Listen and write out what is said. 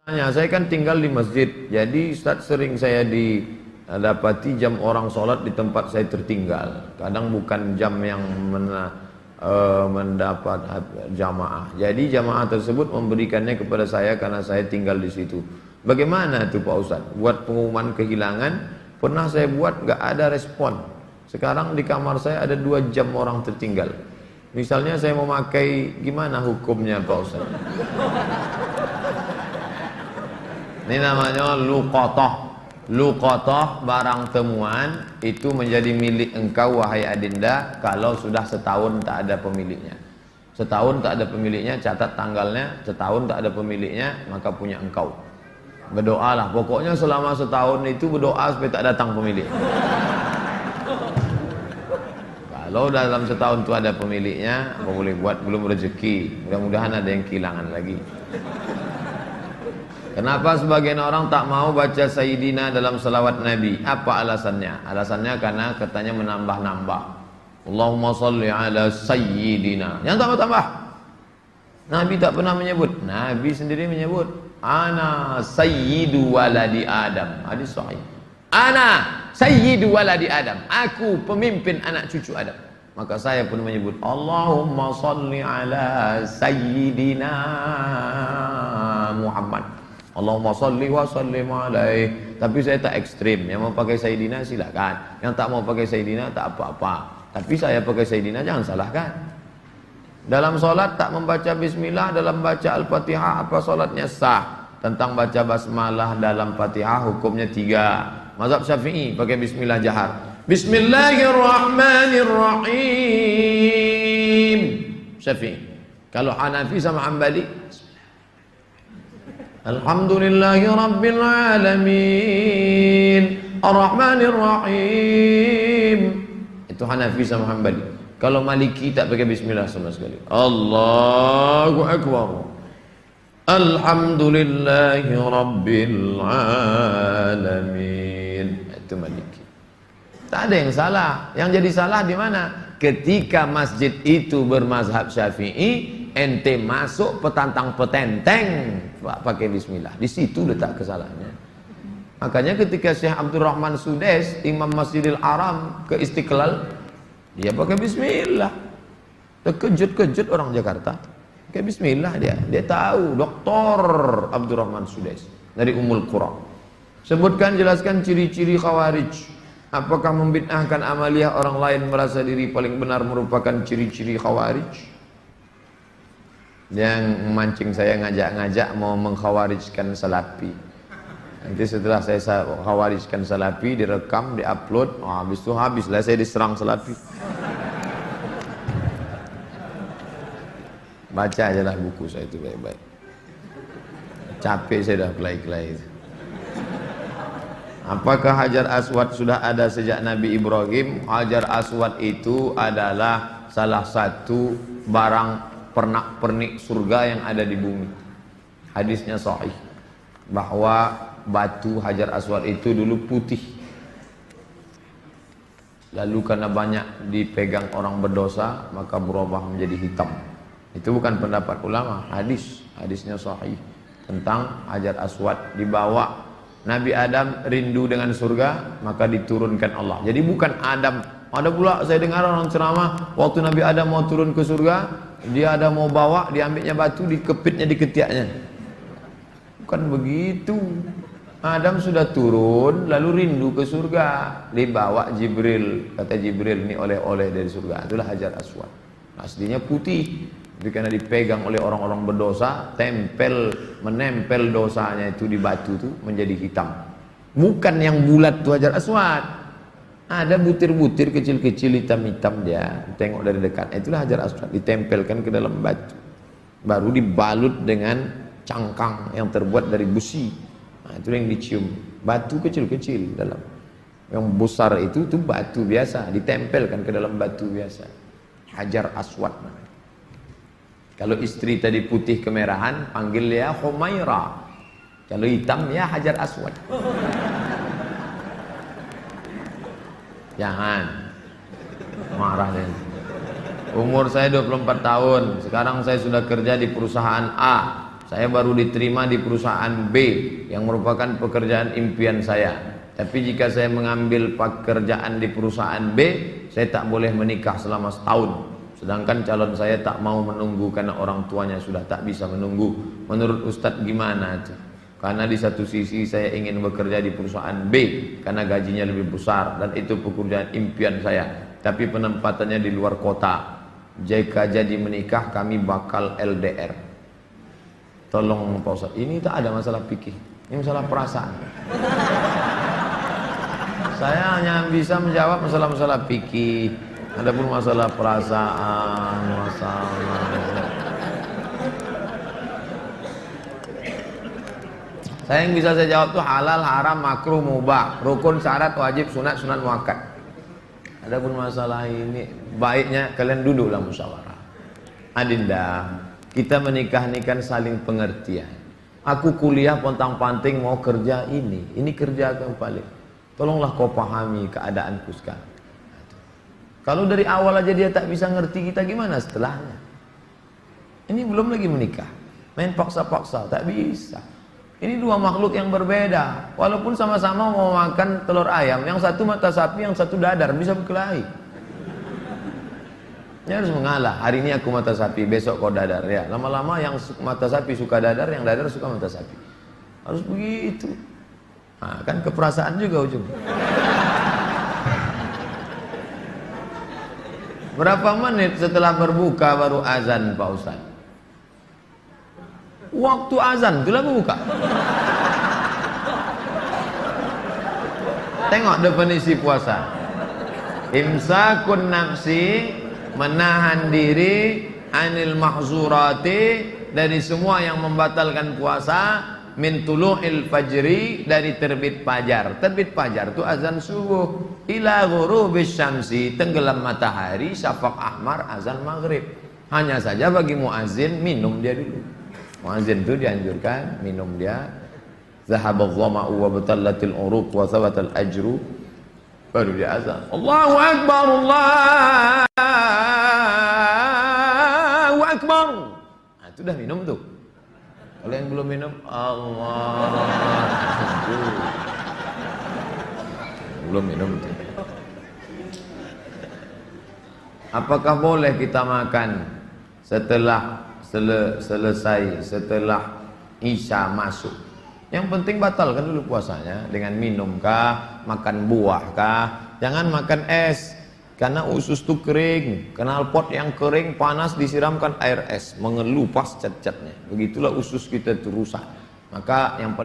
Saya kan tinggal di masjid, jadi Ustaz sering saya didapati jam orang sholat di tempat saya tertinggal. Kadang bukan jam yang mendapat jamaah. Jadi jamaah tersebut memberikannya kepada saya karena saya tinggal di situ. Bagaimana itu Pak Ustaz? Buat pengumuman kehilangan, pernah saya buat nggak ada respon. Sekarang di kamar saya ada 2 jam orang tertinggal. Misalnya saya mau pakai, gimana hukumnya Pak Ustaz? Ini namanya luqatah. Luqatah, barang temuan itu menjadi milik engkau wahai adinda kalau sudah setahun tak ada pemiliknya. Setahun tak ada pemiliknya, catat tanggalnya. Setahun tak ada pemiliknya, maka punya engkau. Berdoalah, pokoknya selama setahun itu berdoa supaya tak datang pemilik. Kalau dalam setahun itu ada pemiliknya, apa boleh buat, belum rezeki. Mudah-mudahan ada yang kehilangan lagi. Kenapa sebagian orang tak mau baca Sayyidina dalam salawat Nabi? Apa alasannya? Alasannya karena katanya menambah-nambah. Allahumma salli ala Sayyidina. Yang tambah-tambah. Nabi tak pernah menyebut. Nabi sendiri menyebut. Ana Sayyidu waladi Adam. Hadis sahih. Ana Sayyidu waladi Adam. Aku pemimpin anak cucu Adam. Maka saya pun menyebut Allahumma salli ala Sayyidina Muhammad. Allahumma salli wa sallim alaih. Tapi saya tak ekstrim. Yang mau pakai Sayyidina silakan. Yang tak mau pakai Sayyidina tak apa-apa. Tapi saya pakai Sayyidina jangan salahkan. Dalam solat tak membaca bismillah, dalam baca al-fatihah, apa solatnya sah? Tentang baca basmalah dalam fatihah hukumnya 3. Mazhab Syafi'i pakai bismillah jahar. Bismillahirrahmanirrahim. Syafi'i. Kalau Hanafi sama Hambali, Alhamdulillahi Rabbil Alamin Ar-Rahmanir Rahim. Itu Hanafi sama Hambali. Kalau Maliki tak pakai bismillah sama sekali. Allahu Akbar. Alhamdulillahi Rabbil Alamin. Itu Maliki. Tak ada yang salah. Yang jadi salah di mana? Ketika masjid itu bermazhab Syafi'i, ente masuk petantang petenteng pakai bismillah. Di situ letak kesalahannya. Makanya ketika Syekh Abdurrahman Sudes, Imam Masjidil Haram ke Istiqlal, dia pakai bismillah. Terkejut-kejut orang Jakarta. Pakai bismillah dia. Dia tahu, Dr. Abdurrahman Sudes dari Ummul Qura. Sebutkan, jelaskan ciri-ciri Khawarij. Apakah membid'ahkan amaliyah orang lain merasa diri paling benar merupakan ciri-ciri Khawarij? Yang memancing saya ngajak-ngajak mau mengkhawarijkan Salafi. Nanti setelah saya khawarijkan Salafi, direkam, diupload, habis itu habislah saya diserang Salafi. Baca aja lah buku saya itu baik-baik. Capek saya dah kelai-kelai itu. Apakah Hajar Aswad sudah ada sejak Nabi Ibrahim? Hajar Aswad itu adalah salah satu barang pernak-pernik surga yang ada di bumi. Hadisnya sahih bahwa batu Hajar Aswad itu dulu putih, lalu karena banyak dipegang orang berdosa maka berubah menjadi hitam. Itu bukan pendapat ulama, hadisnya sahih tentang Hajar Aswad. Dibawa Nabi Adam rindu dengan surga, maka diturunkan Allah. Jadi bukan Adam. Ada pula saya dengar orang ceramah, waktu Nabi Adam mau turun ke surga, dia ada mau bawa, diambilnya batu, dikepitnya di ketiaknya. Bukan begitu. Adam sudah turun, lalu rindu ke surga, dibawa Jibril. Kata Jibril, ini oleh-oleh dari surga. Itulah Hajar Aswad. Aslinya putih, tapi karena dipegang oleh orang-orang berdosa, menempel dosanya itu di batu itu menjadi hitam. Bukan yang bulat itu Hajar Aswad. Ada butir-butir kecil-kecil hitam-hitam dia. Tengok dari dekat. Itulah Hajar Aswad. Ditempelkan ke dalam batu. Baru dibalut dengan cangkang yang terbuat dari besi. Nah, itu yang dicium. Batu kecil-kecil dalam. Yang besar itu batu biasa. Ditempelkan ke dalam batu biasa. Hajar Aswad. Kalau istri tadi putih kemerahan, panggil dia Humaira. Kalau hitam ya Hajar Aswad. Jangan marah deh. Umur saya 24 tahun. Sekarang saya sudah kerja di perusahaan A. saya baru diterima di perusahaan B yang merupakan pekerjaan impian saya. Tapi jika saya mengambil pekerjaan di perusahaan B, saya tak boleh menikah selama setahun. Sedangkan calon saya tak mau menunggu karena orang tuanya sudah tak bisa menunggu. Menurut Ustadz gimana? Karena di satu sisi saya ingin bekerja di perusahaan B karena gajinya lebih besar dan itu pekerjaan impian saya. Tapi penempatannya di luar kota. Jika jadi menikah kami bakal LDR. Tolong Pak Ustadz, ini tak ada masalah fikih, ini masalah perasaan. Saya hanya bisa menjawab masalah-masalah fikih. Adapun masalah perasaan, saya yang bisa saya jawab tuh halal, haram, makruh, mubah, rukun, syarat, wajib, sunat, sunat muakkad. Adapun masalah ini baiknya kalian duduklah musyawarah. Adinda, kita menikah ini kan saling pengertian. Aku kuliah pontang-panting mau kerja ini kerja kembali. Tolonglah kau pahami keadaanku sekarang. Kalau dari awal aja dia tak bisa ngerti kita, gimana setelahnya? Ini belum lagi menikah, main paksa-paksa, tak bisa. Ini dua makhluk yang berbeda. Walaupun sama-sama mau makan telur ayam, yang satu mata sapi, yang satu dadar, bisa berkelahi. Ini harus mengalah. Hari ini aku mata sapi, besok kau dadar. Ya, lama-lama yang mata sapi suka dadar, yang dadar suka mata sapi. Harus begitu. Nah, kan keperasaan juga ujung. Berapa menit setelah berbuka baru azan Pak Ustaz? Waktu azan itulah berbuka. Tengok definisi puasa. Imsakun nafsi, menahan diri anil mahzurati, dari semua yang membatalkan puasa. Min tulu'il fajri, dari terbit fajar. Terbit fajar itu azan subuh. Ila ghurubis syamsi, tenggelam matahari, syafaq ahmar, azan maghrib. Hanya saja bagi muazin minum dia dulu. Muazin itu dianjurkan minum dia. Zahabadh dhama'u wa batallatil uruq wa thabatal ajru, baru dia azan. Allahu akbar, Allahu akbar. Nah, itu dah minum tuh. Kalau yang belum minum, Allah, belum minum. Apakah boleh kita makan setelah selesai, setelah Isya masuk? Yang penting batalkan dulu puasanya dengan minum kah, makan buah kah. Jangan makan es, karena usus itu kering. Knalpot yang kering panas disiramkan air es, mengelupas cat-catnya. Begitulah usus kita itu rusak. Maka yang